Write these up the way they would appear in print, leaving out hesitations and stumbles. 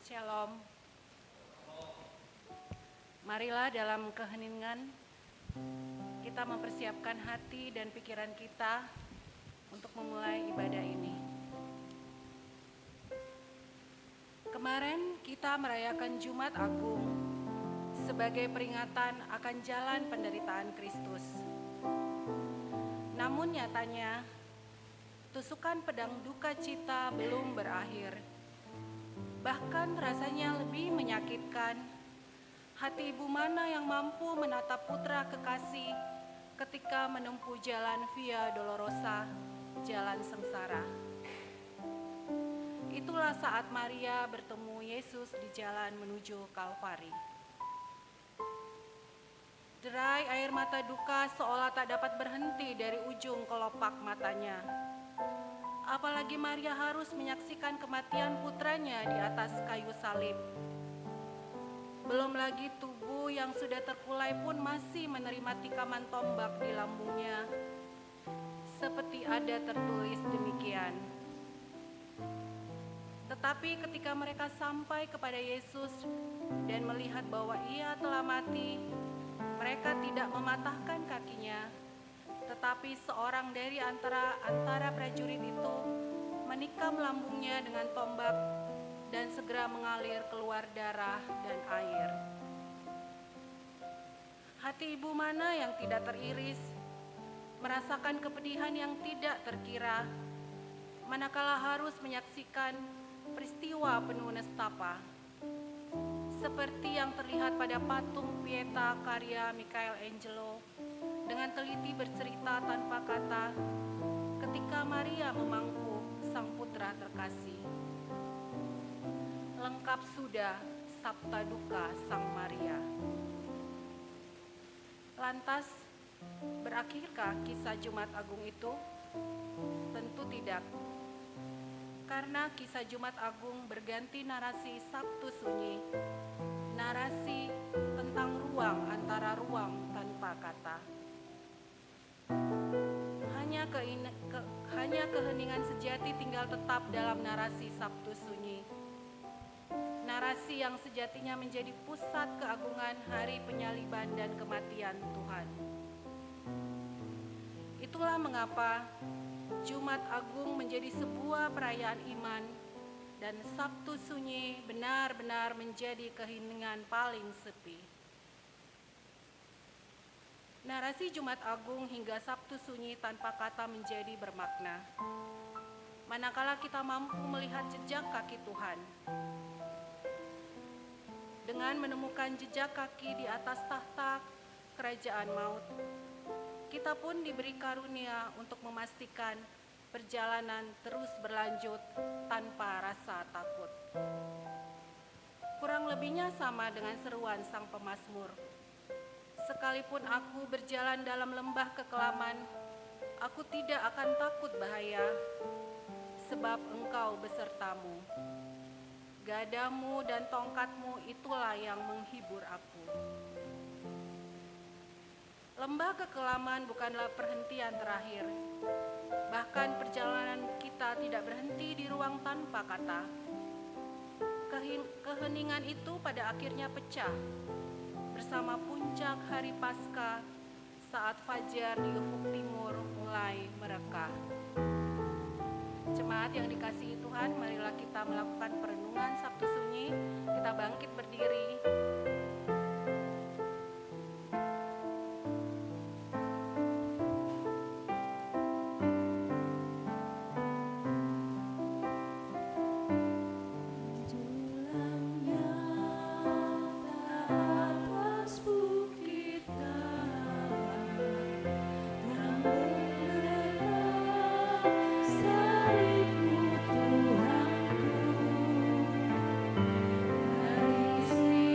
Shalom. Marilah dalam keheningan kita mempersiapkan hati dan pikiran kita untuk memulai ibadah ini. Kemarin kita merayakan Jumat Agung sebagai peringatan akan jalan penderitaan Kristus. Namun nyatanya, tusukan pedang duka cita belum berakhir. Bahkan rasanya lebih menyakitkan. Hati ibu mana yang mampu menatap putra kekasih ketika menempuh jalan Via Dolorosa, jalan sengsara. Itulah saat Maria bertemu Yesus di jalan menuju Kalvari. Derai air mata duka seolah tak dapat berhenti dari ujung kelopak matanya. Apalagi Maria harus menyaksikan kematian putranya di atas kayu salib. Belum lagi tubuh yang sudah terkulai pun masih menerima tikaman tombak di lambungnya. Seperti ada tertulis demikian. Tetapi ketika mereka sampai kepada Yesus dan melihat bahwa ia telah mati, mereka tidak mematahkan kakinya. Tetapi seorang dari antara prajurit itu menikam lambungnya dengan tombak dan segera mengalir keluar darah dan air. Hati ibu mana yang tidak teriris, merasakan kepedihan yang tidak terkira, manakala harus menyaksikan peristiwa penuh nestapa. Seperti yang terlihat pada patung Pieta karya Michelangelo, dengan teliti bercerita tanpa kata, ketika Maria memangku sang putra terkasih. Lengkap sudah sabta duka sang Maria. Lantas, berakhirkah kisah Jumat Agung itu? Tentu tidak. Karena kisah Jumat Agung berganti narasi Sabtu Sunyi, narasi tentang ruang antara ruang tanpa kata. Hanya keheningan sejati tinggal tetap dalam narasi Sabtu Sunyi. Narasi yang sejatinya menjadi pusat keagungan hari penyaliban dan kematian Tuhan. Itulah mengapa Jumat Agung menjadi sebuah perayaan iman dan Sabtu Sunyi benar-benar menjadi keheningan paling sepi. Narasi Jumat Agung hingga Sabtu Sunyi tanpa kata menjadi bermakna. Manakala kita mampu melihat jejak kaki Tuhan, dengan menemukan jejak kaki di atas tahta kerajaan maut, kita pun diberi karunia untuk memastikan perjalanan terus berlanjut tanpa rasa takut. Kurang lebihnya sama dengan seruan sang pemazmur. Sekalipun aku berjalan dalam lembah kekelaman, aku tidak akan takut bahaya, sebab Engkau besertamu. Gadamu dan tongkatmu itulah yang menghibur aku. Lembah kekelaman bukanlah perhentian terakhir. Bahkan perjalanan kita tidak berhenti di ruang tanpa kata. Keheningan itu pada akhirnya pecah bersama puncak hari Paskah saat fajar di ufuk timur mulai mereka. Jemaat yang dikasihi Tuhan, marilah kita melakukan perenungan Sabtu Sunyi. Kita bangkit berdiri. Dari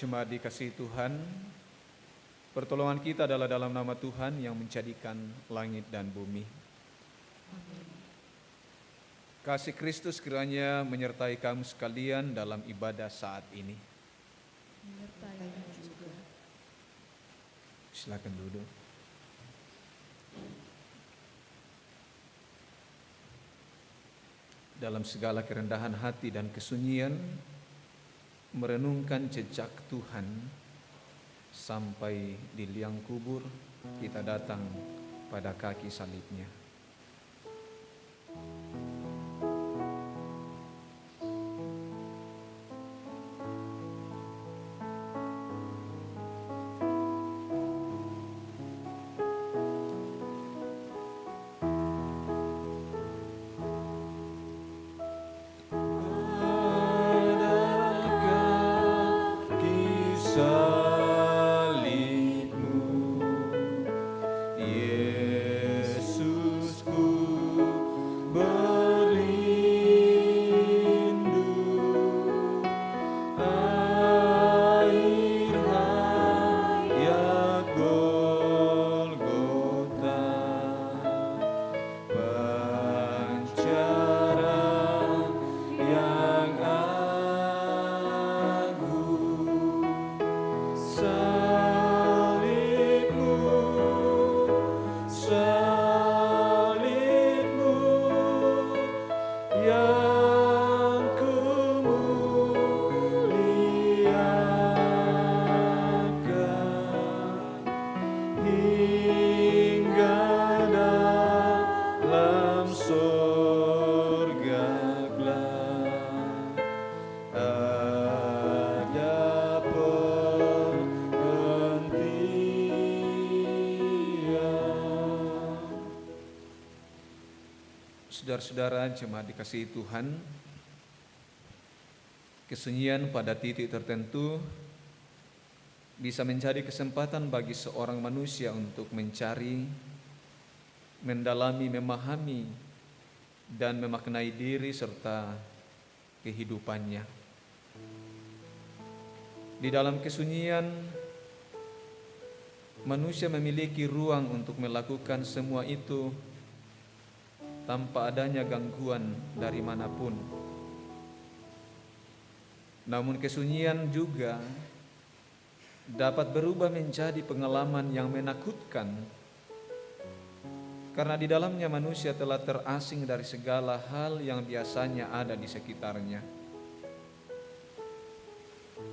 Jemaat dikasihi Tuhan, pertolongan kita adalah dalam nama Tuhan yang menjadikan langit dan bumi. Kasih Kristus kiranya menyertai kamu sekalian dalam ibadah saat ini. Silakan duduk. Dalam segala kerendahan hati dan kesunyian, merenungkan jejak Tuhan sampai di liang kubur, kita datang pada kaki salibnya. Saudara-saudara jemaat dikasihi Tuhan, kesunyian pada titik tertentu bisa menjadi kesempatan bagi seorang manusia untuk mencari, mendalami, memahami, dan memaknai diri serta kehidupannya. Di dalam kesunyian, manusia memiliki ruang untuk melakukan semua itu tanpa adanya gangguan dari manapun. Namun kesunyian juga dapat berubah menjadi pengalaman yang menakutkan, karena di dalamnya manusia telah terasing dari segala hal yang biasanya ada di sekitarnya.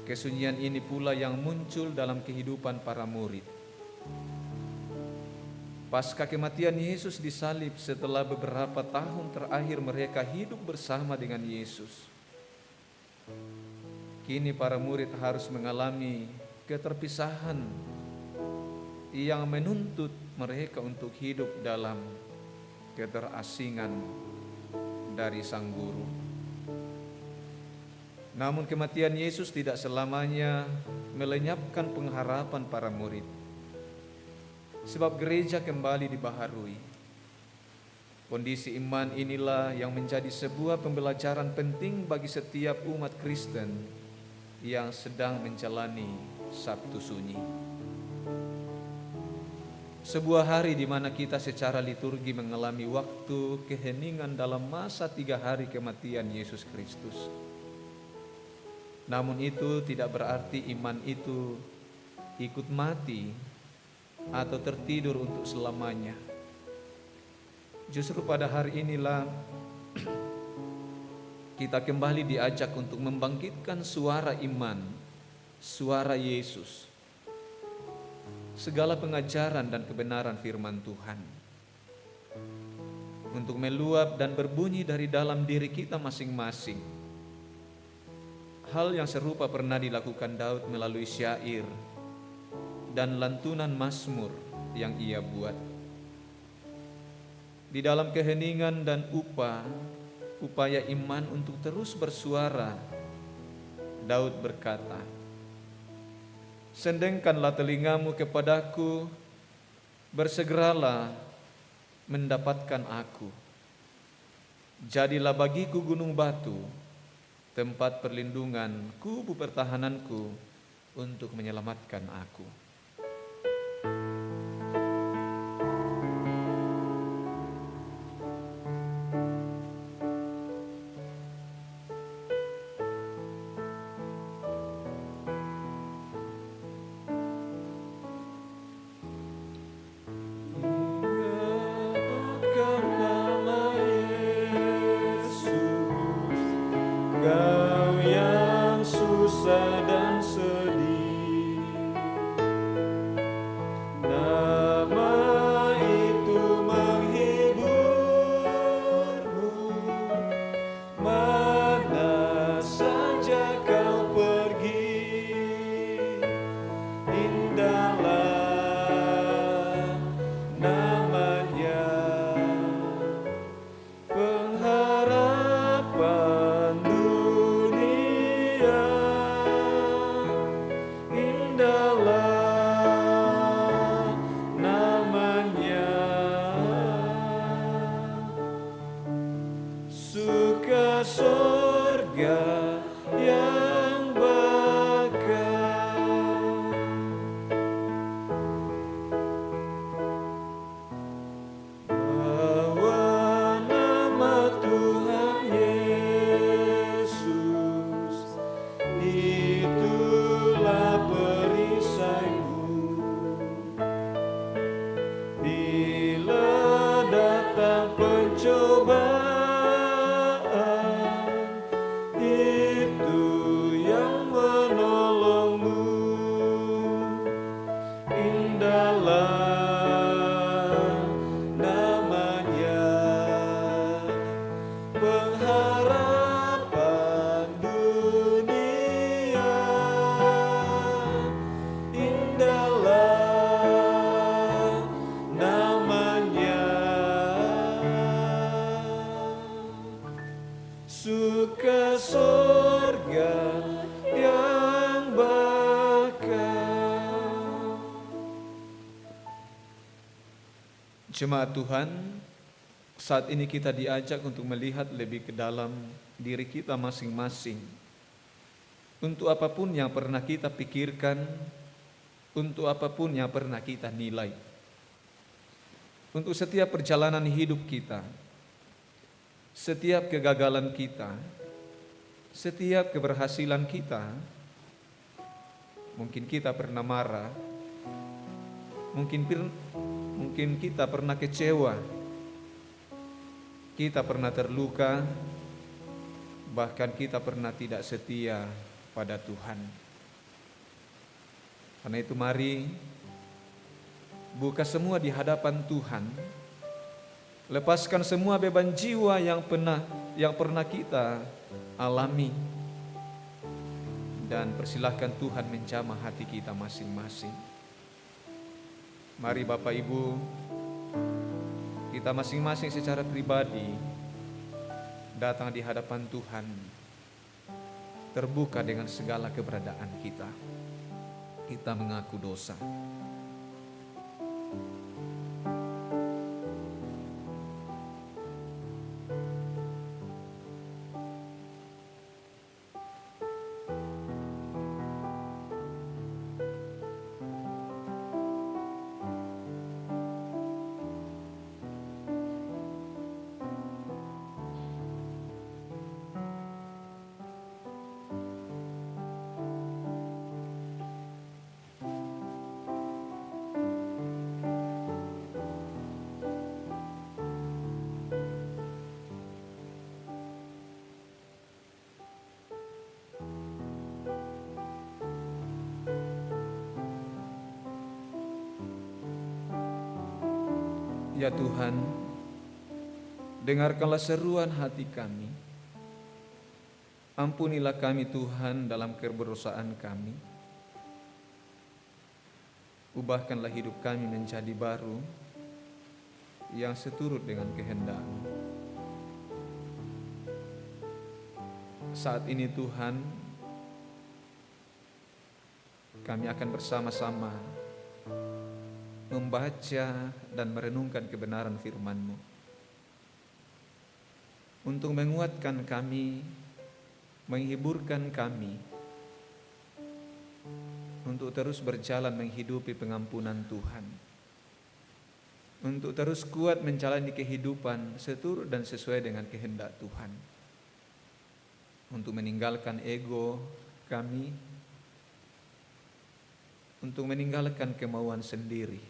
Kesunyian ini pula yang muncul dalam kehidupan para murid. Pasca kematian Yesus disalib, setelah beberapa tahun terakhir mereka hidup bersama dengan Yesus, kini para murid harus mengalami keterpisahan yang menuntut mereka untuk hidup dalam keterasingan dari Sang Guru. Namun kematian Yesus tidak selamanya melenyapkan pengharapan para murid, sebab gereja kembali dibaharui. Kondisi iman inilah yang menjadi sebuah pembelajaran penting bagi setiap umat Kristen yang sedang menjalani Sabtu Sunyi. Sebuah hari di mana kita secara liturgi mengalami waktu keheningan dalam masa 3 hari kematian Yesus Kristus. Namun itu tidak berarti iman itu ikut mati atau tertidur untuk selamanya. Justru pada hari inilah kita kembali diajak untuk membangkitkan suara iman, suara Yesus, segala pengajaran dan kebenaran firman Tuhan, untuk meluap dan berbunyi dari dalam diri kita masing-masing. Hal yang serupa pernah dilakukan Daud melalui syair dan lantunan mazmur yang ia buat. Di dalam keheningan dan upaya iman untuk terus bersuara, Daud berkata, "Sendengkanlah telingamu kepadaku, bersegeralah mendapatkan aku. Jadilah bagiku gunung batu, tempat perlindungan, kubu pertahananku, untuk menyelamatkan aku. Ingatkan nama Yesus, kau yang susah dan sedih. Nama itu menghiburmu, mana saja kau pergi. Indahlah namanya, pengharapan dunia. Indahlah namanya, suka sorga yang bakal. Bawa nama Tuhan Yesus, itulah perisaimu. Bila datang pencobaan, itu yang menolongmu. Indahlah namanya, pengharapan dunia. Indahlah namanya, suka sorga yang bakal. Jemaat Tuhan, saat ini kita diajak untuk melihat lebih ke dalam diri kita masing-masing. Untuk apapun yang pernah kita pikirkan, untuk apapun yang pernah kita nilai, untuk setiap perjalanan hidup kita, setiap kegagalan kita, setiap keberhasilan kita. Mungkin kita pernah marah, mungkin kita pernah kecewa, kita pernah terluka, bahkan kita pernah tidak setia pada Tuhan. Karena itu mari buka semua di hadapan Tuhan. Lepaskan semua beban jiwa yang pernah kita alami. Dan persilahkan Tuhan menjamah hati kita masing-masing. Mari Bapak Ibu, kita masing-masing secara pribadi datang di hadapan Tuhan, terbuka dengan segala keberadaan kita. Kita mengaku dosa. Ya Tuhan, dengarkanlah seruan hati kami. Ampunilah kami Tuhan dalam keberdosaan kami. Ubahkanlah hidup kami menjadi baru yang seturut dengan kehendak-Mu. Saat ini Tuhan, kami akan bersama-sama membaca dan merenungkan kebenaran firman-Mu untuk menguatkan kami, menghiburkan kami, untuk terus berjalan menghidupi pengampunan Tuhan, untuk terus kuat menjalani kehidupan seturut dan sesuai dengan kehendak Tuhan, untuk meninggalkan ego kami, untuk meninggalkan kemauan sendiri.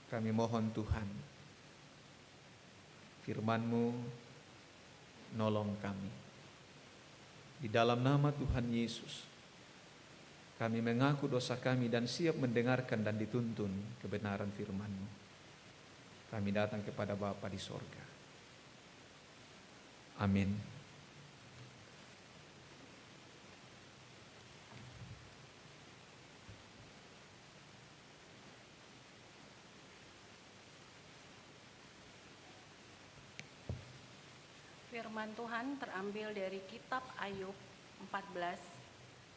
Kami mohon Tuhan, firman-Mu nolong kami. Di dalam nama Tuhan Yesus, kami mengaku dosa kami dan siap mendengarkan dan dituntun kebenaran firman-Mu. Kami datang kepada Bapa di sorga. Amin. Firman Tuhan terambil dari kitab Ayub 14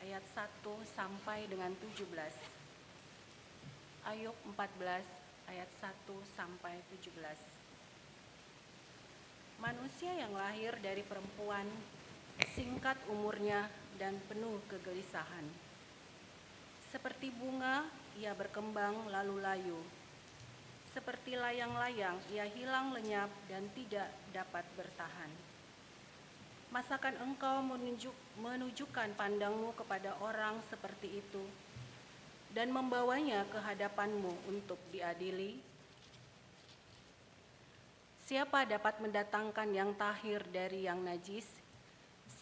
ayat 1 sampai dengan 17. Ayub 14 ayat 1 sampai 17. Manusia yang lahir dari perempuan singkat umurnya dan penuh kegelisahan. Seperti bunga ia berkembang lalu layu. Seperti layang-layang ia hilang lenyap dan tidak dapat bertahan. Masakan engkau menunjukkan pandangmu kepada orang seperti itu dan membawanya ke hadapanmu untuk diadili? Siapa dapat mendatangkan yang tahir dari yang najis?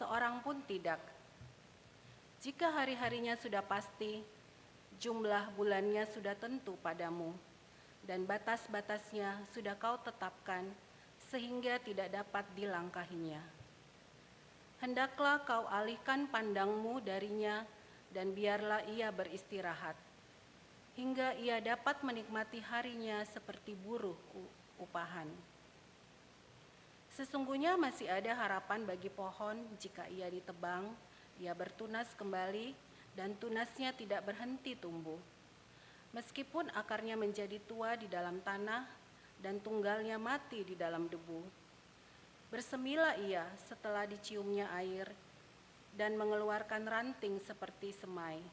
Seorang pun tidak. Jika hari-harinya sudah pasti, jumlah bulannya sudah tentu padamu, dan batas-batasnya sudah kau tetapkan sehingga tidak dapat dilangkahinya. Hendaklah kau alihkan pandangmu darinya dan biarlah ia beristirahat, hingga ia dapat menikmati harinya seperti buruh upahan. Sesungguhnya masih ada harapan bagi pohon jika ia ditebang, ia bertunas kembali dan tunasnya tidak berhenti tumbuh. Meskipun akarnya menjadi tua di dalam tanah dan tunggalnya mati di dalam debu, bersemilah ia setelah diciumnya air dan mengeluarkan ranting seperti semai.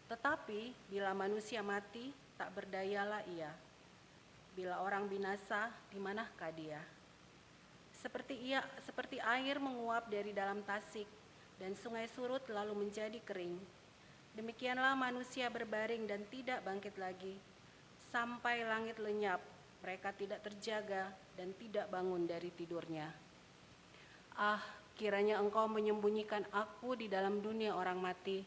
Tetapi bila manusia mati, tak berdayalah ia. Bila orang binasa, di manakah dia? Seperti air menguap dari dalam tasik dan sungai surut lalu menjadi kering. Demikianlah manusia berbaring dan tidak bangkit lagi, sampai langit lenyap, mereka tidak terjaga dan tidak bangun dari tidurnya. Ah, kiranya engkau menyembunyikan aku di dalam dunia orang mati,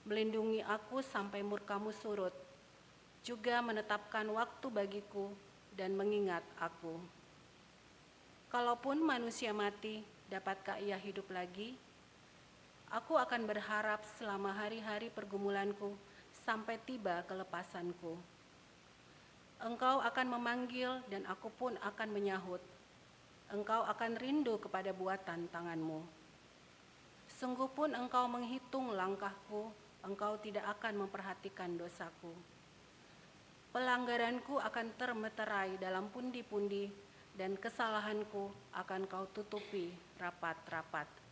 melindungi aku sampai murkamu surut, juga menetapkan waktu bagiku dan mengingat aku. Kalaupun manusia mati, dapatkah ia hidup lagi? Aku akan berharap selama hari-hari pergumulanku sampai tiba kelepasanku. Engkau akan memanggil dan aku pun akan menyahut. Engkau akan rindu kepada buatan tanganmu. Sungguh pun engkau menghitung langkahku, engkau tidak akan memperhatikan dosaku. Pelanggaranku akan termeterai dalam pundi-pundi dan kesalahanku akan kau tutupi rapat-rapat.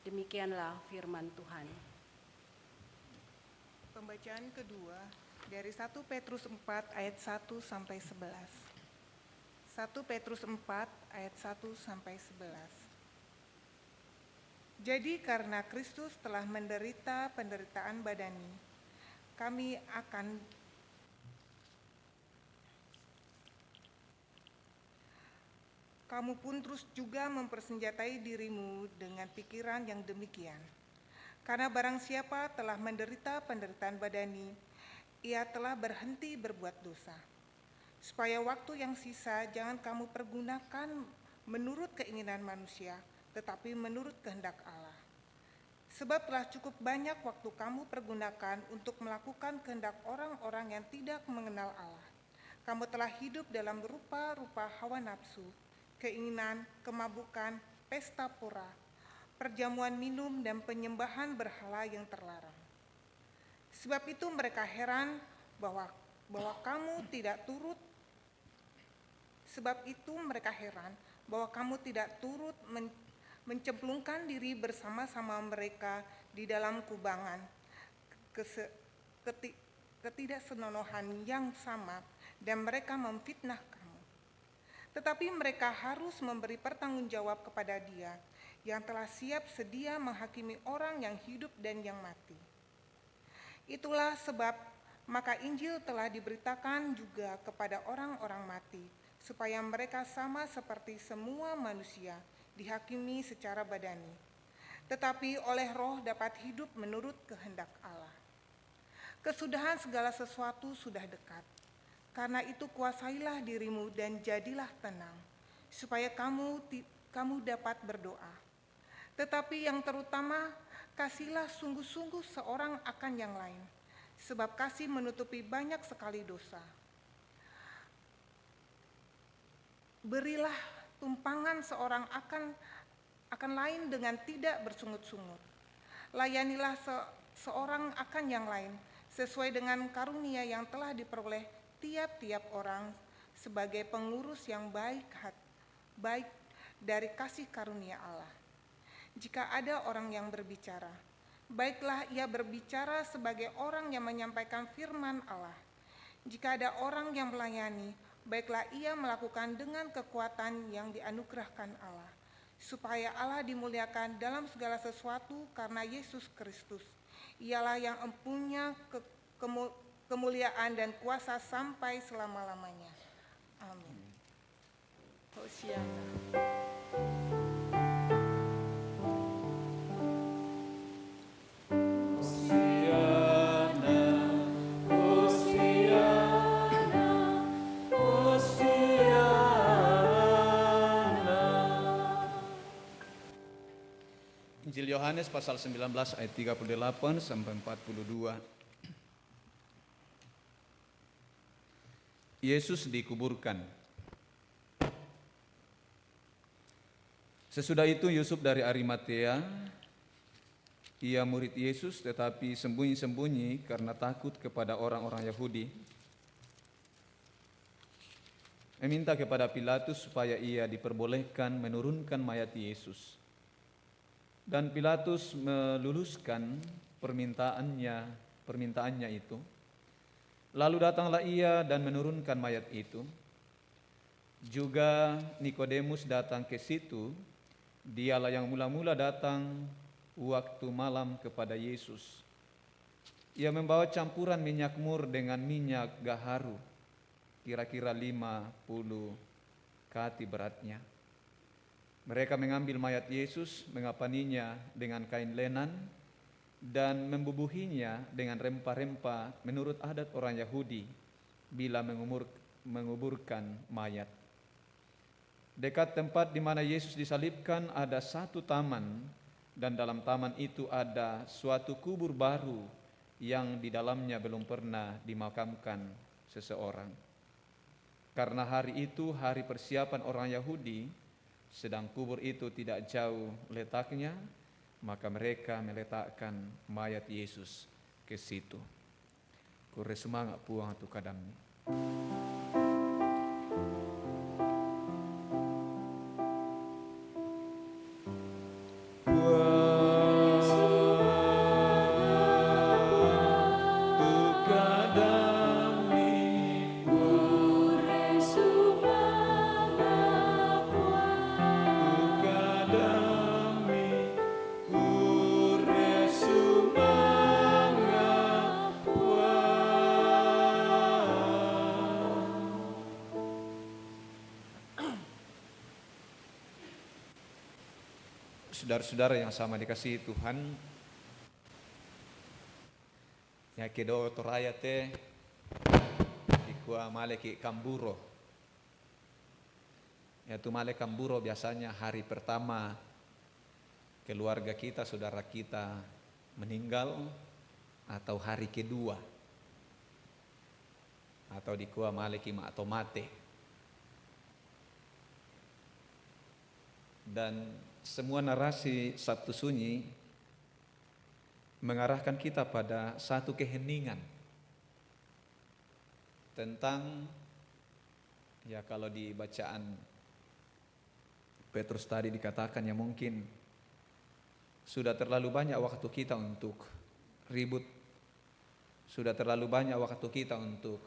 Demikianlah firman Tuhan. Pembacaan kedua dari 1 Petrus 4 ayat 1 sampai 11. 1 Petrus 4 ayat 1 sampai 11. Jadi karena Kristus telah menderita penderitaan badani, kamu pun terus juga mempersenjatai dirimu dengan pikiran yang demikian. Karena barang siapa telah menderita penderitaan badani, ia telah berhenti berbuat dosa. Supaya waktu yang sisa jangan kamu pergunakan menurut keinginan manusia, tetapi menurut kehendak Allah. Sebab telah cukup banyak waktu kamu pergunakan untuk melakukan kehendak orang-orang yang tidak mengenal Allah. Kamu telah hidup dalam rupa-rupa hawa nafsu, keinginan, kemabukan, pesta pora, perjamuan minum, dan penyembahan berhala yang terlarang. Sebab itu mereka heran bahwa kamu tidak turut mencemplungkan diri bersama-sama mereka di dalam kubangan ketidaksenonohan yang sama, dan mereka memfitnah kamu. Tetapi mereka harus memberi pertanggungjawab kepada Dia yang telah siap sedia menghakimi orang yang hidup dan yang mati. Itulah sebab maka Injil telah diberitakan juga kepada orang-orang mati, supaya mereka sama seperti semua manusia, dihakimi secara badani, tetapi oleh Roh dapat hidup menurut kehendak Allah. Kesudahan segala sesuatu sudah dekat. Karena itu kuasailah dirimu dan jadilah tenang, supaya kamu dapat berdoa. Tetapi yang terutama, kasihlah sungguh-sungguh seorang akan yang lain, sebab kasih menutupi banyak sekali dosa. Berilah tumpangan seorang akan lain dengan tidak bersungut-sungut. Layanilah seorang akan yang lain sesuai dengan karunia yang telah diperoleh tiap-tiap orang sebagai pengurus yang baik dari kasih karunia Allah. Jika ada orang yang berbicara, baiklah ia berbicara sebagai orang yang menyampaikan firman Allah. Jika ada orang yang melayani, baiklah ia melakukan dengan kekuatan yang dianugerahkan Allah, supaya Allah dimuliakan dalam segala sesuatu karena Yesus Kristus. Ialah yang empunya kemuliaan dan kuasa sampai selama-lamanya. Amin. Hosiana. Injil Yohanes pasal 19 ayat 38 sampai 42. Yesus dikuburkan. Sesudah itu Yusuf dari Arimatea, ia murid Yesus tetapi sembunyi-sembunyi karena takut kepada orang-orang Yahudi, meminta kepada Pilatus supaya ia diperbolehkan menurunkan mayat Yesus. Dan Pilatus meluluskan permintaannya itu. Lalu datanglah ia dan menurunkan mayat itu. Juga Nikodemus datang ke situ. Dialah yang mula-mula datang waktu malam kepada Yesus. Ia membawa campuran minyak mur dengan minyak gaharu, kira-kira 50 kati beratnya. Mereka mengambil mayat Yesus, mengapaninya dengan kain lenan, dan membubuhinya dengan rempah-rempah menurut adat orang Yahudi bila menguburkan mayat. Dekat tempat di mana Yesus disalibkan ada satu taman, dan dalam taman itu ada suatu kubur baru yang di dalamnya belum pernah dimakamkan seseorang. Karena hari itu hari persiapan orang Yahudi, sedang kubur itu tidak jauh letaknya, maka mereka meletakkan mayat Yesus ke situ. Kure semangat puang tu kadamni. Saudara-saudara yang sama dikasihi Tuhan, ya kedo toraya te ikua male ki kamburo. Ya tu male kamburo biasanya hari pertama keluarga kita, saudara kita meninggal, atau hari kedua, atau dikua male ki ma atau mate. Dan semua narasi Sabtu Sunyi mengarahkan kita pada satu keheningan tentang, ya kalau di bacaan Petrus tadi dikatakan ya mungkin Sudah terlalu banyak waktu kita untuk ribut. Sudah terlalu banyak waktu kita untuk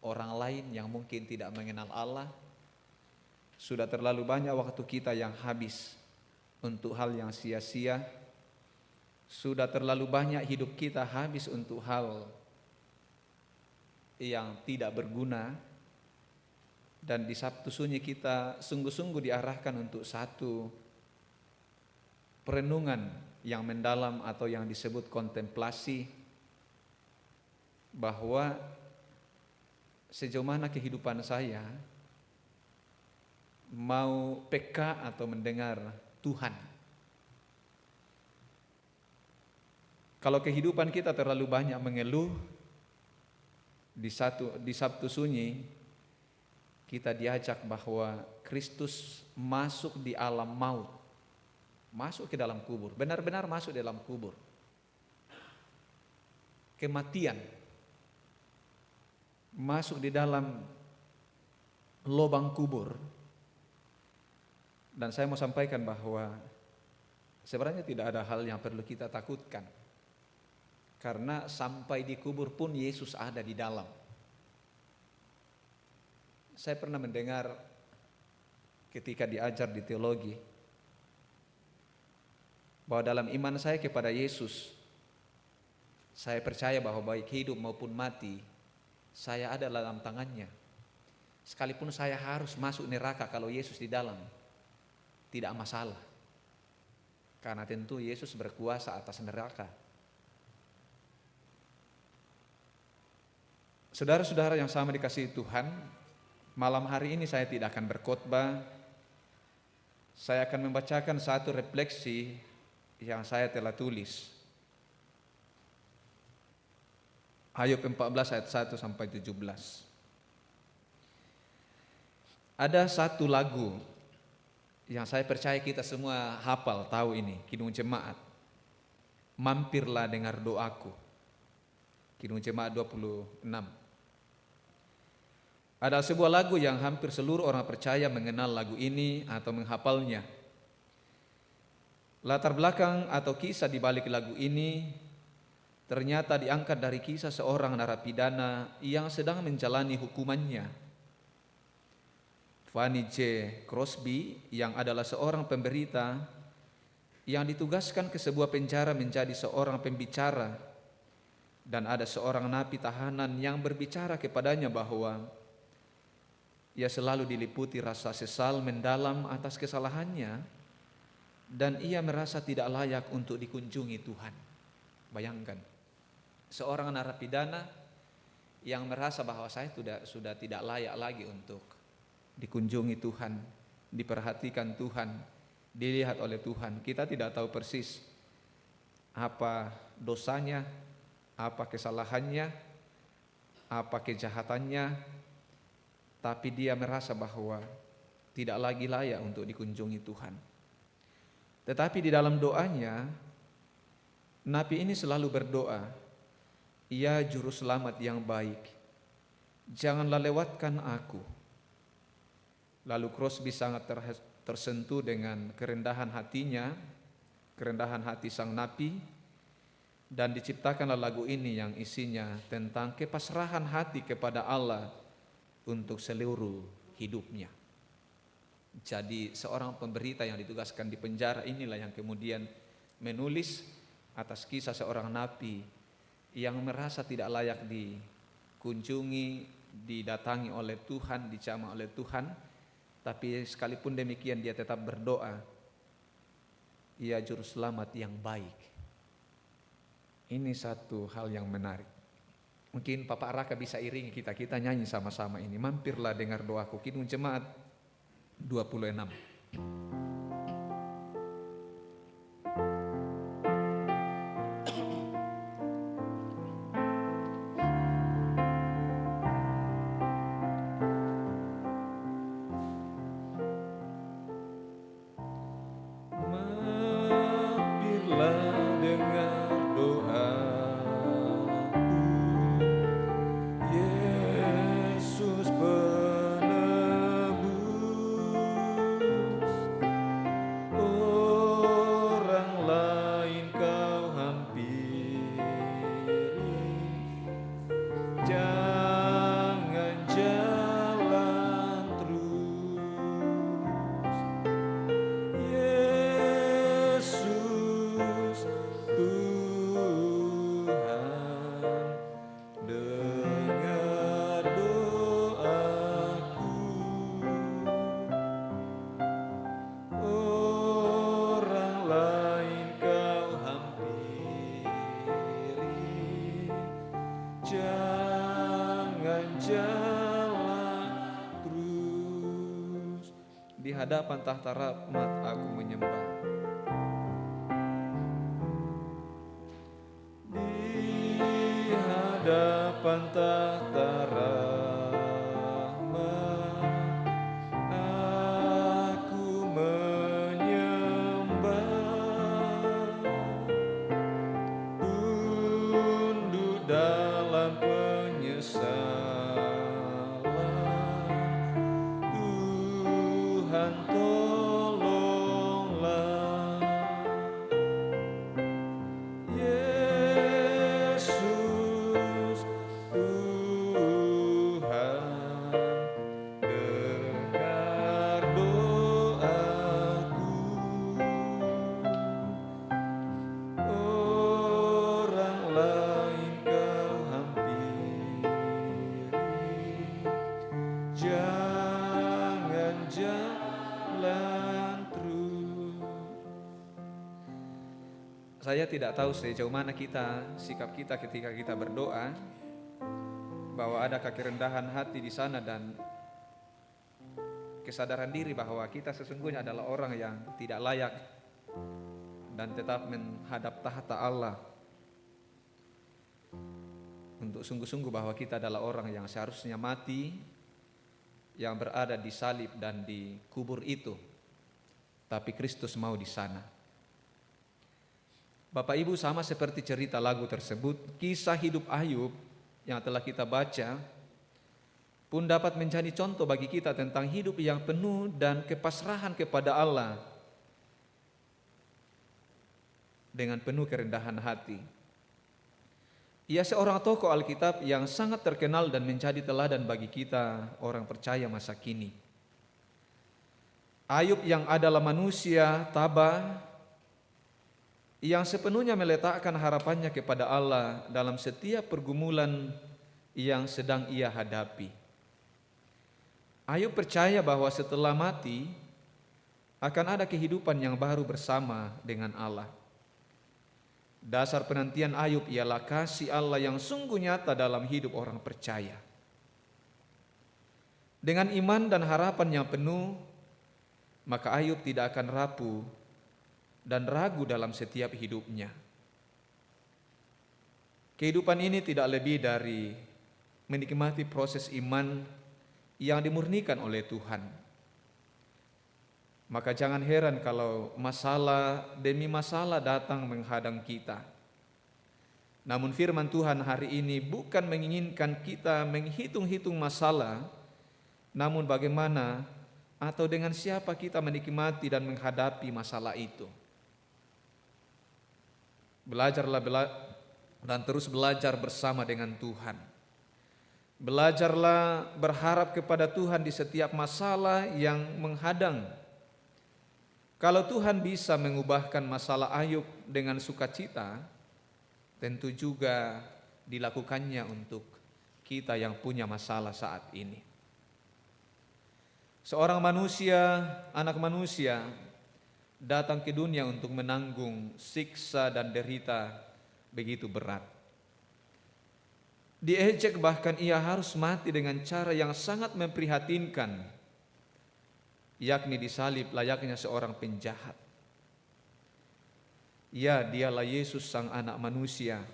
orang lain yang mungkin tidak mengenal Allah. Sudah terlalu banyak waktu kita yang habis untuk hal yang sia-sia. Sudah terlalu banyak hidup kita habis untuk hal yang tidak berguna. Dan di Sabtu Sunyi kita sungguh-sungguh diarahkan untuk satu perenungan yang mendalam atau yang disebut kontemplasi, bahwa sejauh mana kehidupan saya mau peka atau mendengar Tuhan. Kalau kehidupan kita terlalu banyak mengeluh, di Sabtu Sunyi kita diajak bahwa Kristus masuk di alam maut, masuk ke dalam kubur, benar-benar masuk dalam kubur. Kematian masuk di dalam lubang kubur. Dan saya mau sampaikan bahwa sebenarnya tidak ada hal yang perlu kita takutkan, karena sampai di kubur pun Yesus ada di dalam. Saya pernah mendengar ketika diajar di teologi bahwa dalam iman saya kepada Yesus, saya percaya bahwa baik hidup maupun mati saya ada dalam tangannya. Sekalipun saya harus masuk neraka, kalau Yesus di dalam tidak masalah, karena tentu Yesus berkuasa atas neraka. Saudara-saudara yang sama dikasihi Tuhan, malam hari ini saya tidak akan berkhotbah. Saya akan membacakan satu refleksi yang saya telah tulis. Ayub 14 ayat 1 sampai 17. Ada satu lagu yang saya percaya kita semua hafal, tahu ini, Kidung Jemaat. Mampirlah dengar doaku. Kidung Jemaat 26. Ada sebuah lagu yang hampir seluruh orang percaya mengenal lagu ini atau menghafalnya. Latar belakang atau kisah di balik lagu ini ternyata diangkat dari kisah seorang narapidana yang sedang menjalani hukumannya. Fanny J. Crosby yang adalah seorang pemberita yang ditugaskan ke sebuah penjara menjadi seorang pembicara, dan ada seorang napi tahanan yang berbicara kepadanya bahwa ia selalu diliputi rasa sesal mendalam atas kesalahannya dan ia merasa tidak layak untuk dikunjungi Tuhan. Bayangkan, seorang narapidana yang merasa bahwa saya sudah tidak layak lagi untuk dikunjungi Tuhan, diperhatikan Tuhan, dilihat oleh Tuhan. Kita tidak tahu persis apa dosanya, apa kesalahannya, apa kejahatannya, tapi dia merasa bahwa tidak lagi layak untuk dikunjungi Tuhan. Tetapi di dalam doanya, napi ini selalu berdoa, "Ya Juru Selamat yang baik, janganlah lewatkan aku." Lalu Crosby sangat tersentuh dengan kerendahan hatinya, kerendahan hati sang napi, dan diciptakanlah lagu ini yang isinya tentang kepasrahan hati kepada Allah untuk seluruh hidupnya. Jadi seorang pemberita yang ditugaskan di penjara inilah yang kemudian menulis atas kisah seorang napi yang merasa tidak layak dikunjungi, didatangi oleh Tuhan, dicamah oleh Tuhan. Tapi sekalipun demikian dia tetap berdoa, "Ya Juru Selamat yang baik." Ini satu hal yang menarik. Mungkin Bapak Raka bisa iringi kita nyanyi sama-sama ini. Mampirlah dengar doaku, Kidung Jemaat 26. jangan jalan terus. Di hadapan tahta rahmat aku menyembah. Di hadapan tahta rahmat aku menyembah. Tunduk dalam penyesalan, Tuhan tolonglah. Yesus Tuhan, dengar doaku. Orang lain kau hampiri, jangan jalan terus. Saya tidak tahu sejauh mana sikap kita ketika kita berdoa, bahwa ada kerendahan hati di sana dan kesadaran diri bahwa kita sesungguhnya adalah orang yang tidak layak dan tetap menghadap tahta Allah untuk sungguh-sungguh bahwa kita adalah orang yang seharusnya mati, yang berada di salib dan di kubur itu, tapi Kristus mau di sana. Bapak Ibu, sama seperti cerita lagu tersebut, kisah hidup Ayub yang telah kita baca pun dapat menjadi contoh bagi kita tentang hidup yang penuh dan kepasrahan kepada Allah dengan penuh kerendahan hati. Ia seorang tokoh Alkitab yang sangat terkenal dan menjadi teladan bagi kita orang percaya masa kini. Ayub yang adalah manusia tabah, yang sepenuhnya meletakkan harapannya kepada Allah dalam setiap pergumulan yang sedang ia hadapi. Ayub percaya bahwa setelah mati akan ada kehidupan yang baru bersama dengan Allah. Dasar penantian Ayub ialah kasih Allah yang sungguh nyata dalam hidup orang percaya. Dengan iman dan harapan yang penuh, maka Ayub tidak akan rapuh dan ragu dalam setiap hidupnya. Kehidupan ini tidak lebih dari menikmati proses iman yang dimurnikan oleh Tuhan. Maka jangan heran kalau masalah demi masalah datang menghadang kita. Namun firman Tuhan hari ini bukan menginginkan kita menghitung-hitung masalah, namun bagaimana atau dengan siapa kita menikmati dan menghadapi masalah itu. Belajarlah dan terus belajar bersama dengan Tuhan. Belajarlah berharap kepada Tuhan di setiap masalah yang menghadang. Kalau Tuhan bisa mengubahkan masalah Ayub dengan sukacita, tentu juga dilakukannya untuk kita yang punya masalah saat ini. Seorang manusia, anak manusia, datang ke dunia untuk menanggung siksa dan derita begitu berat. Diejek bahkan ia harus mati dengan cara yang sangat memprihatinkan, yakni disalib layaknya seorang penjahat. Ya, dialah Yesus sang anak manusia.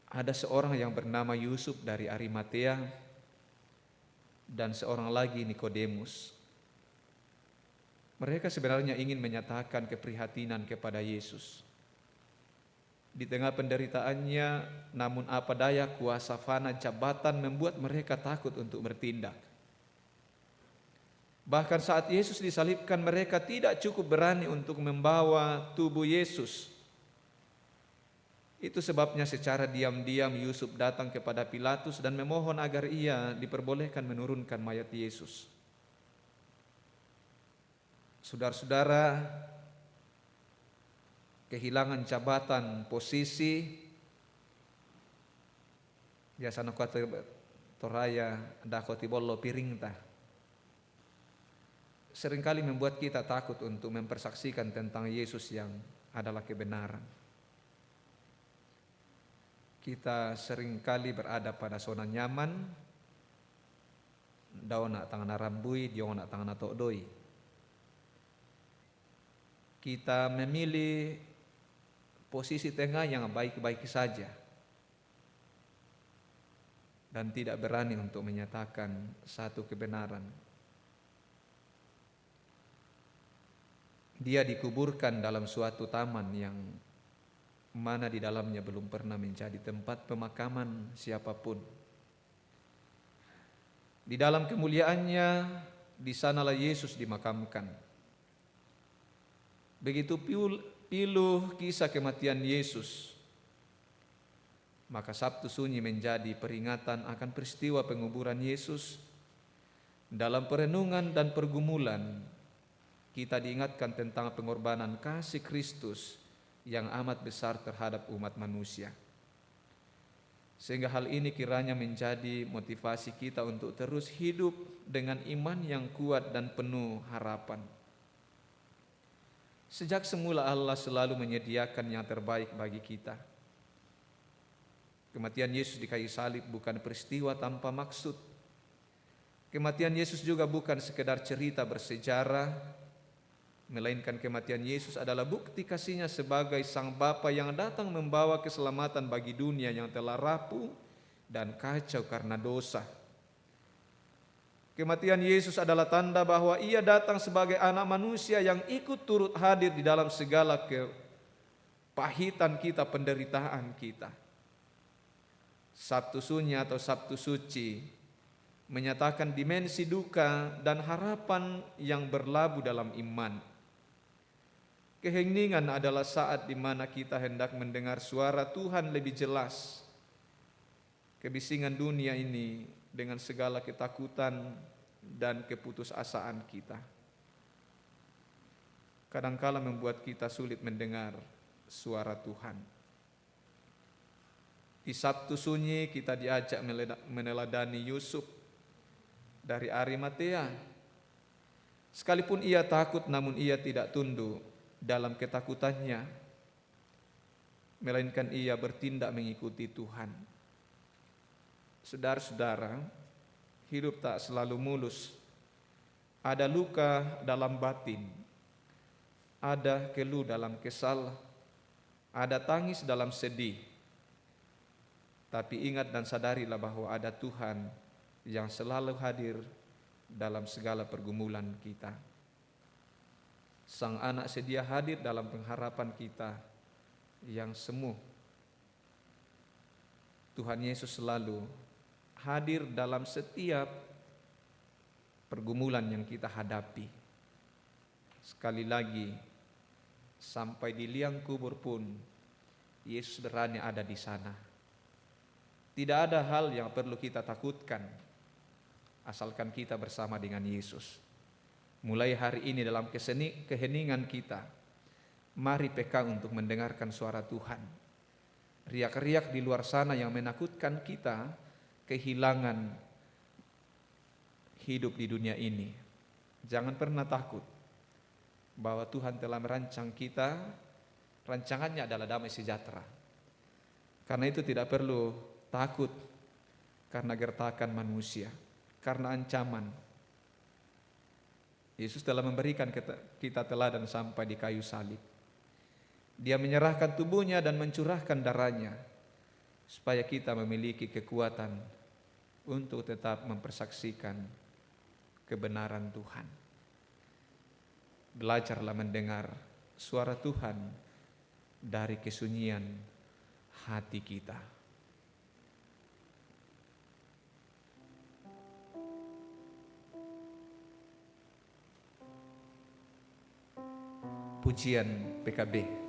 Ada seorang yang bernama Yusuf dari Arimatea dan seorang lagi Nikodemus. Mereka sebenarnya ingin menyatakan keprihatinan kepada Yesus. Di tengah penderitaannya, namun apa daya kuasa fana jabatan membuat mereka takut untuk bertindak. Bahkan saat Yesus disalibkan, mereka tidak cukup berani untuk membawa tubuh Yesus. Itu sebabnya secara diam-diam Yusuf datang kepada Pilatus dan memohon agar ia diperbolehkan menurunkan mayat Yesus. Saudara-saudara, kehilangan jabatan, posisi, biasa kata toraya dakoti bollo piringta, seringkali membuat kita takut untuk mempersaksikan tentang Yesus yang adalah kebenaran. Kita seringkali berada pada zona nyaman, daun nak tangan rambui, diong nak tangan atok doi. Kita memilih posisi tengah yang baik-baik saja dan tidak berani untuk menyatakan satu kebenaran. Dia dikuburkan dalam suatu taman yang mana di dalamnya belum pernah menjadi tempat pemakaman siapapun. Di dalam kemuliaannya, di sanalah Yesus dimakamkan. Begitu pilu kisah kematian Yesus, maka Sabtu Sunyi menjadi peringatan akan peristiwa penguburan Yesus. Dalam perenungan dan pergumulan, kita diingatkan tentang pengorbanan kasih Kristus yang amat besar terhadap umat manusia. Sehingga hal ini kiranya menjadi motivasi kita untuk terus hidup dengan iman yang kuat dan penuh harapan. Sejak semula Allah selalu menyediakan yang terbaik bagi kita. Kematian Yesus di kayu salib bukan peristiwa tanpa maksud. Kematian Yesus juga bukan sekedar cerita bersejarah, melainkan kematian Yesus adalah bukti kasih-Nya sebagai Sang Bapa yang datang membawa keselamatan bagi dunia yang telah rapuh dan kacau karena dosa. Kematian Yesus adalah tanda bahwa Ia datang sebagai anak manusia yang ikut turut hadir di dalam segala kepahitan kita, penderitaan kita. Sabtu Sunyi atau Sabtu Suci menyatakan dimensi duka dan harapan yang berlabuh dalam iman. Keheningan adalah saat di mana kita hendak mendengar suara Tuhan lebih jelas. Kebisingan dunia ini dengan segala ketakutan dan keputusasaan kita kadangkala membuat kita sulit mendengar suara Tuhan. Di Sabtu Sunyi kita diajak meneladani Yusuf dari Arimatea. Sekalipun ia takut, namun ia tidak tunduk dalam ketakutannya, melainkan ia bertindak mengikuti Tuhan. Saudara-saudara, hidup tak selalu mulus. Ada luka dalam batin, ada keluh dalam kesal, ada tangis dalam sedih. Tapi ingat dan sadarilah bahwa ada Tuhan yang selalu hadir dalam segala pergumulan kita. Sang Anak sedia hadir dalam pengharapan kita yang semu. Tuhan Yesus selalu hadir dalam setiap pergumulan yang kita hadapi. Sekali lagi, sampai di liang kubur pun Yesus berani ada di sana. Tidak ada hal yang perlu kita takutkan asalkan kita bersama dengan Yesus. Mulai hari ini dalam keheningan kita, mari peka untuk mendengarkan suara Tuhan. Riak-riak di luar sana yang menakutkan kita kehilangan hidup di dunia ini. Jangan pernah takut bahwa Tuhan telah merancang kita, rancangannya adalah damai sejahtera. Karena itu tidak perlu takut karena gertakan manusia, karena ancaman. Yesus telah memberikan kita teladan sampai di kayu salib. Dia menyerahkan tubuhnya dan mencurahkan darahnya supaya kita memiliki kekuatan untuk tetap mempersaksikan kebenaran Tuhan. Belajarlah mendengar suara Tuhan dari kesunyian hati kita. Pujian PKB.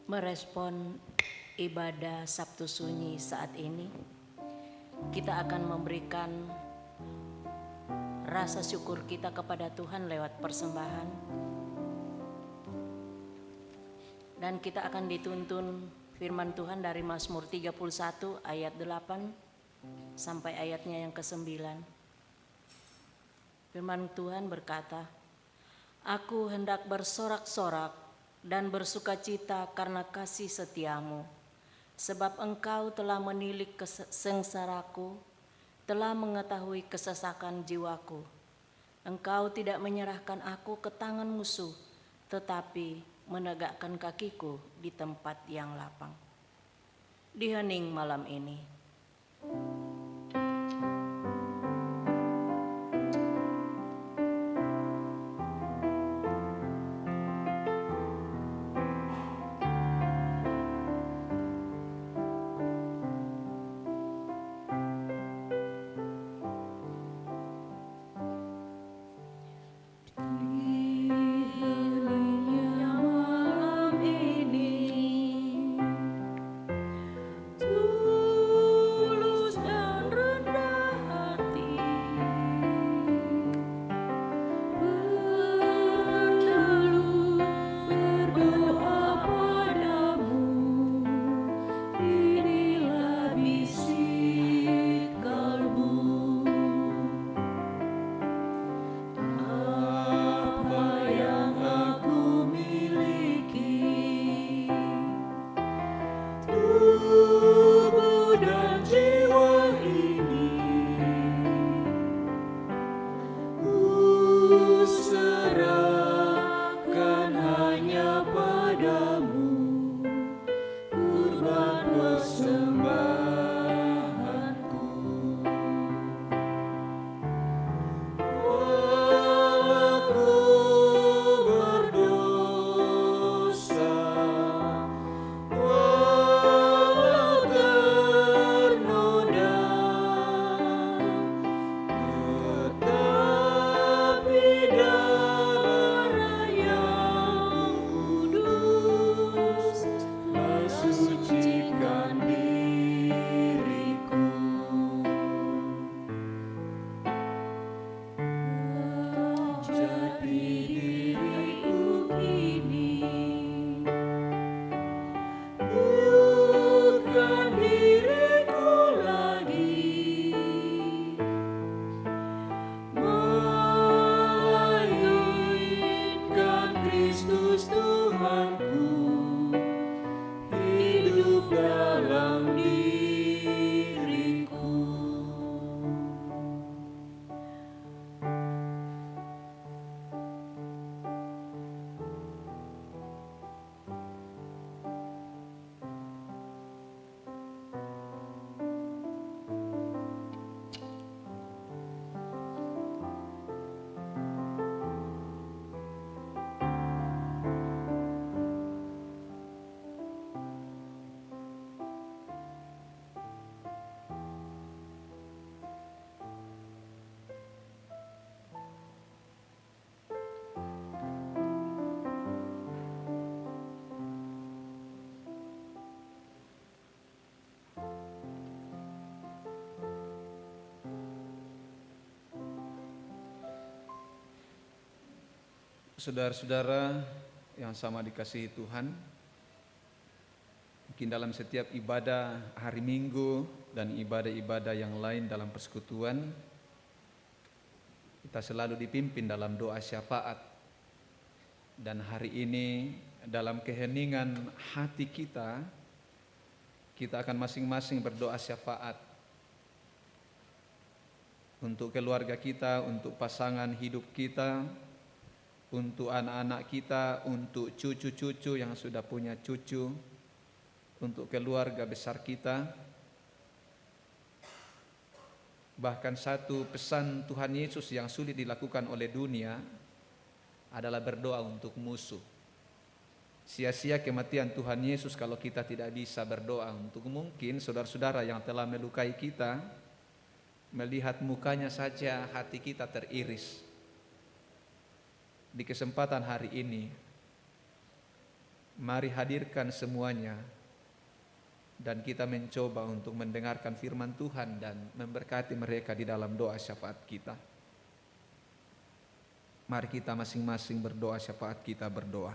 Merespon ibadah Sabtu Sunyi saat ini, kita akan memberikan rasa syukur kita kepada Tuhan lewat persembahan. Dan kita akan dituntun firman Tuhan dari Mazmur 31 ayat 8 sampai ayatnya yang ke-9. Firman Tuhan berkata, "Aku hendak bersorak-sorak dan bersukacita karena kasih setiamu, sebab engkau telah menilik sengsaraku, telah mengetahui kesesakan jiwaku. Engkau tidak menyerahkan aku ke tangan musuh, tetapi menegakkan kakiku di tempat yang lapang." Di hening malam ini, Tuhan Saudara-saudara yang sama dikasihi Tuhan, mungkin dalam setiap ibadah hari Minggu dan ibadah-ibadah yang lain dalam persekutuan, kita selalu dipimpin dalam doa syafaat. Dan hari ini dalam keheningan hati kita akan masing-masing berdoa syafaat untuk keluarga kita, untuk pasangan hidup kita, untuk anak-anak kita, untuk cucu-cucu yang sudah punya cucu, untuk keluarga besar kita. Bahkan satu pesan Tuhan Yesus yang sulit dilakukan oleh dunia adalah berdoa untuk musuh. Sia-sia kematian Tuhan Yesus kalau kita tidak bisa berdoa untuk, mungkin saudara-saudara yang telah melukai kita, melihat mukanya saja hati kita teriris. Di kesempatan hari ini, mari hadirkan semuanya dan kita mencoba untuk mendengarkan firman Tuhan dan memberkati mereka di dalam doa syafaat kita. Mari kita masing-masing berdoa syafaat kita, berdoa.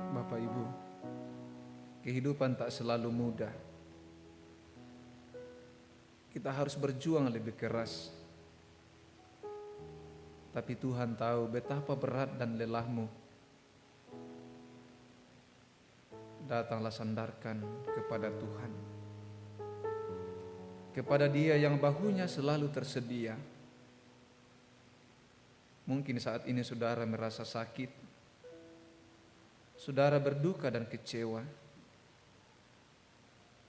Bapak Ibu, kehidupan tak selalu mudah. Kita harus berjuang lebih keras. Tapi Tuhan tahu betapa berat dan lelahmu. Datanglah sandarkan kepada Tuhan, kepada Dia yang bahunya selalu tersedia. Mungkin saat ini saudara merasa sakit, saudara berduka dan kecewa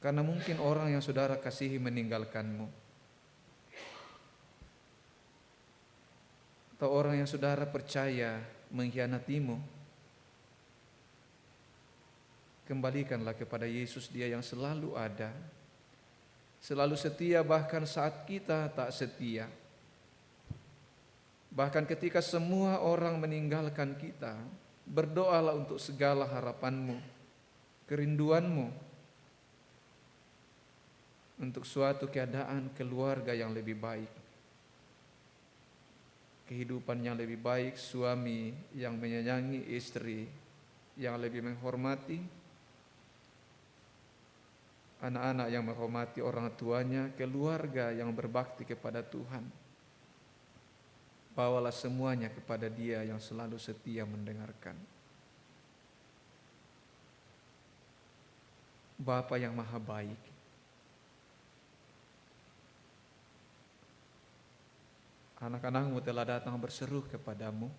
karena mungkin orang yang saudara kasihi meninggalkanmu, atau orang yang saudara percaya mengkhianatimu. Kembalikanlah kepada Yesus, Dia yang selalu ada, selalu setia bahkan saat kita tak setia. Bahkan ketika semua orang meninggalkan kita, berdoalah untuk segala harapanmu, kerinduanmu, untuk suatu keadaan keluarga yang lebih baik, kehidupan yang lebih baik, suami yang menyayangi istri, yang lebih menghormati, anak-anak yang menghormati orang tuanya, keluarga yang berbakti kepada Tuhan. Bawalah semuanya kepada Dia yang selalu setia mendengarkan. Bapa yang maha baik, anak-anakmu telah datang berseru kepadamu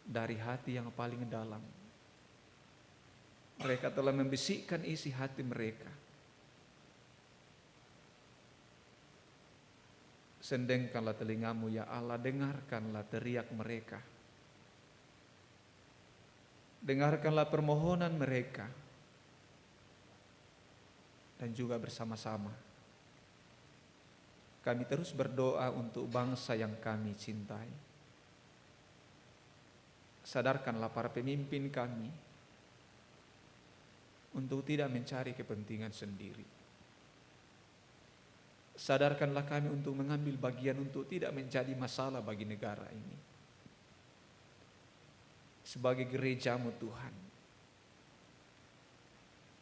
dari hati yang paling dalam. Mereka telah membisikkan isi hati mereka. Sendengkanlah telingamu ya Allah, dengarkanlah teriak mereka. Dengarkanlah permohonan mereka. Dan juga bersama-sama kami terus berdoa untuk bangsa yang kami cintai. Sadarkanlah para pemimpin kami untuk tidak mencari kepentingan sendiri. Sadarkanlah kami untuk mengambil bagian untuk tidak menjadi masalah bagi negara ini. Sebagai gereja-Mu Tuhan,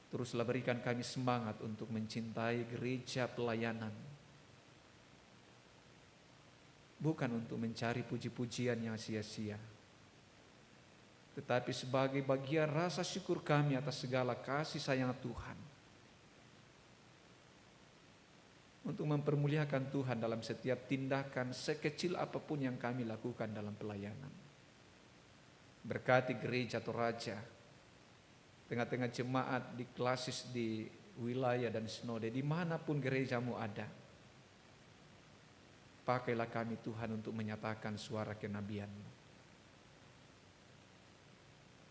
teruslah berikan kami semangat untuk mencintai gereja pelayanan. Bukan untuk mencari puji-pujian yang sia-sia, tetapi sebagai bagian rasa syukur kami atas segala kasih sayang Tuhan, untuk mempermuliakan Tuhan dalam setiap tindakan sekecil apapun yang kami lakukan dalam pelayanan. Berkati gereja Toraja, tengah-tengah jemaat di klasis di wilayah dan sinode, dimanapun gereja-Mu ada. Pakailah kami Tuhan untuk menyatakan suara kenabian-Mu.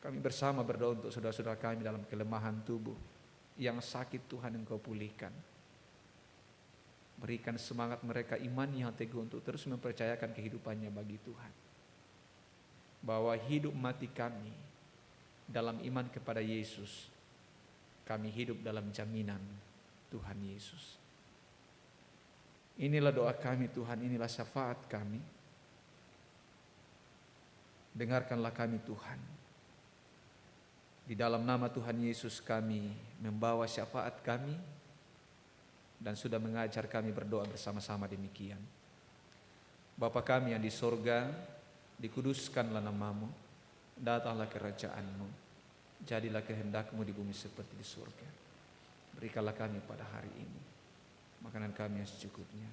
Kami bersama berdoa untuk saudara-saudara kami dalam kelemahan tubuh, yang sakit Tuhan Engkau pulihkan. Berikan semangat mereka iman yang teguh untuk terus mempercayakan kehidupannya bagi Tuhan. Bahwa hidup mati kami dalam iman kepada Yesus, kami hidup dalam jaminan Tuhan Yesus. Inilah doa kami Tuhan, inilah syafaat kami. Dengarkanlah kami Tuhan. Di dalam nama Tuhan Yesus kami membawa syafaat kami, dan sudah mengajar kami berdoa bersama-sama demikian. Bapa kami yang di sorga, dikuduskanlah nama-Mu, datanglah kerajaan-Mu, jadilah kehendak-Mu di bumi seperti di surga. Berikanlah kami pada hari ini makanan kami yang secukupnya,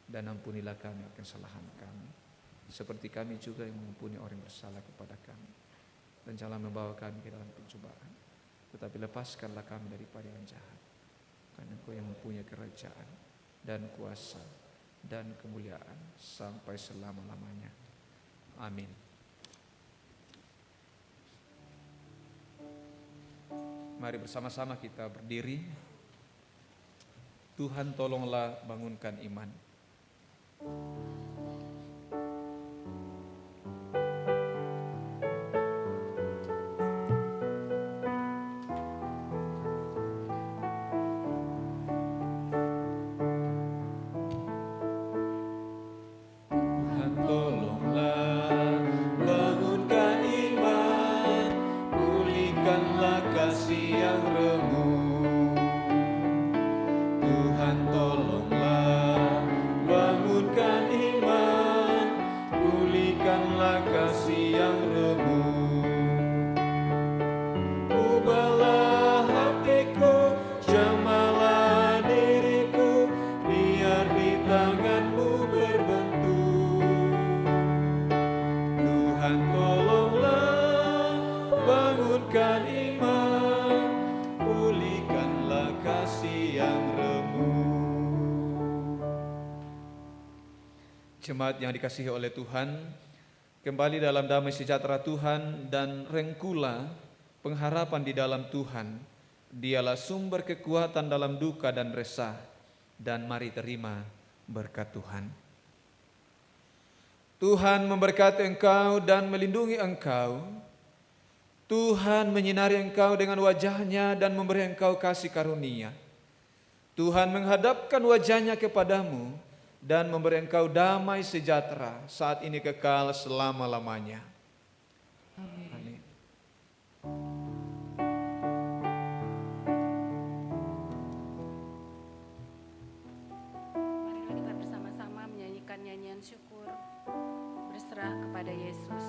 dan ampunilah kami akan kesalahan kami, seperti kami juga yang mengampuni orang yang bersalah kepada kami. Dan janganlah membawa kami ke dalam pencobaan, tetapi lepaskanlah kami daripada yang jahat. Karena Engkau yang mempunyai kerajaan dan kuasa dan kemuliaan sampai selama-lamanya. Amin. Mari bersama-sama kita berdiri. Tuhan tolonglah bangunkan iman. Jemaat yang dikasihi oleh Tuhan, kembali dalam damai sejahtera Tuhan dan rengkulah pengharapan di dalam Tuhan. Dialah sumber kekuatan dalam duka dan resah, dan mari terima berkat Tuhan. Tuhan memberkati engkau dan melindungi engkau. Tuhan menyinari engkau dengan wajah-Nya dan memberi engkau kasih karunia. Tuhan menghadapkan wajah-Nya kepadamu dan memberi engkau damai sejahtera saat ini kekal selama-lamanya. Amin. dengan syukur berserah kepada Yesus.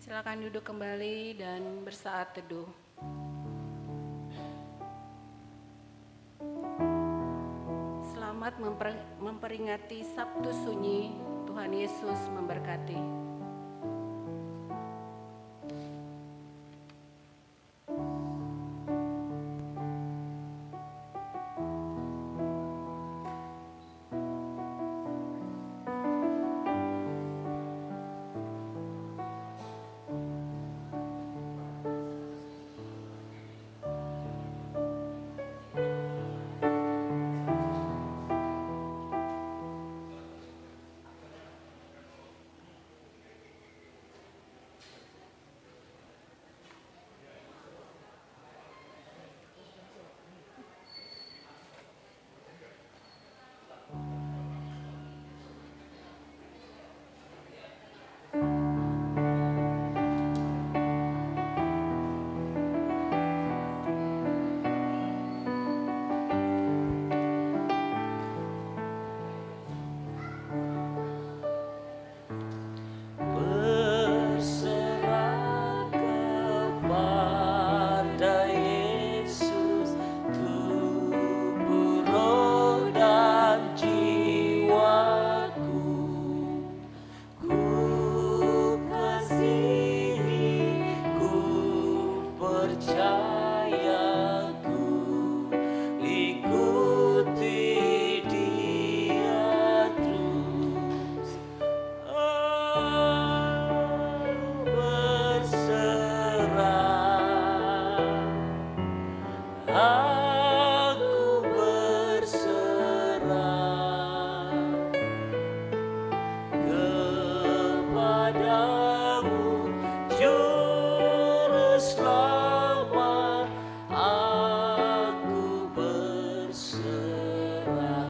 Silakan duduk kembali dan bersaat teduh. Selamat memperingati Sabtu Sunyi. Tuhan Yesus memberkati.